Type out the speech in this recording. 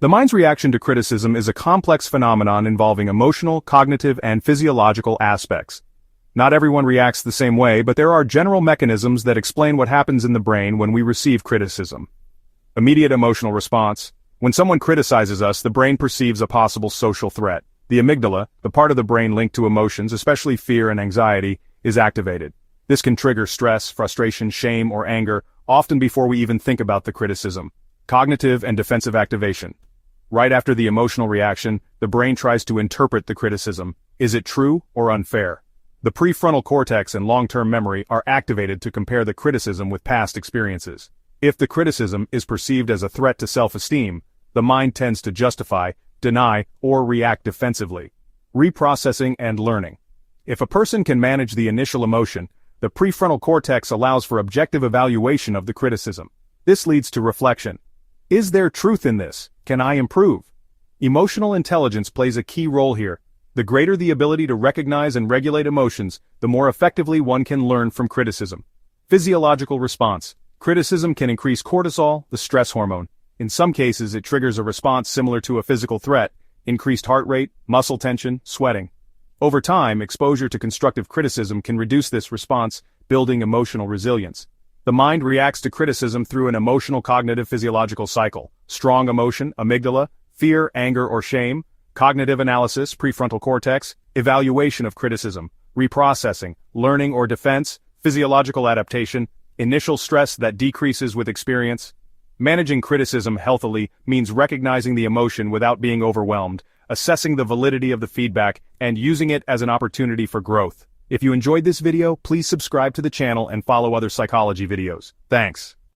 The mind's reaction to criticism is a complex phenomenon involving emotional, cognitive, and physiological aspects. Not everyone reacts the same way, but there are general mechanisms that explain what happens in the brain when we receive criticism. Immediate emotional response. When someone criticizes us, the brain perceives a possible social threat. The amygdala, the part of the brain linked to emotions, especially fear and anxiety, is activated. This can trigger stress, frustration, shame, or anger, often before we even think about the criticism. Cognitive and defensive activation. Right after the emotional reaction, the brain tries to interpret the criticism. Is it true or unfair? The prefrontal cortex and long-term memory are activated to compare the criticism with past experiences. If the criticism is perceived as a threat to self-esteem, the mind tends to justify, deny, or react defensively. Reprocessing and learning. If a person can manage the initial emotion, the prefrontal cortex allows for objective evaluation of the criticism. This leads to reflection. Is there truth in this? Can I improve? Emotional intelligence plays a key role here. The greater the ability to recognize and regulate emotions, the more effectively one can learn from criticism. Physiological response. Criticism can increase cortisol, the stress hormone. In some cases, it triggers a response similar to a physical threat, increased heart rate, muscle tension, sweating. Over time, exposure to constructive criticism can reduce this response, building emotional resilience. The mind reacts to criticism through an emotional cognitive physiological cycle. Strong emotion, amygdala, fear, anger, or shame. Cognitive analysis, prefrontal cortex. Evaluation of criticism. Reprocessing, learning or defense. Physiological adaptation. Initial stress that decreases with experience. Managing criticism healthily means recognizing the emotion without being overwhelmed, assessing the validity of the feedback, and using it as an opportunity for growth. If you enjoyed this video, please subscribe to the channel and follow other psychology videos. Thanks.